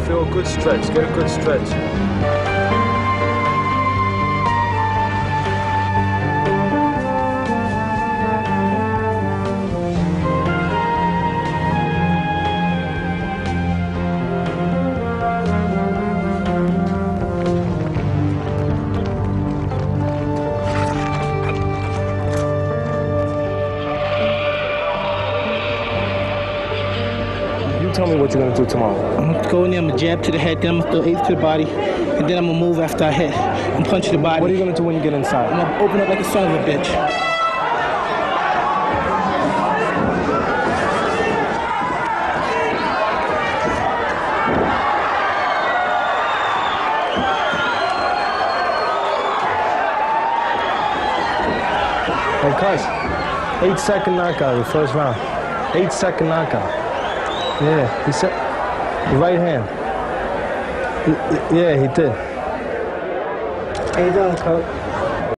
Feel a good stretch, get a good stretch. You tell me what you're gonna do tomorrow. I'm gonna go in there, I'm gonna jab to the head, then I'm gonna throw eighth to the body, and then I'm gonna move after I hit and punch the body. What are you gonna do when you get inside? I'm gonna open up like a son of a bitch. Hey, Cuz, 8-second knockout, the first round. 8-second knockout. Yeah, he said, the right hand. Yeah, he did. How you doing, coach?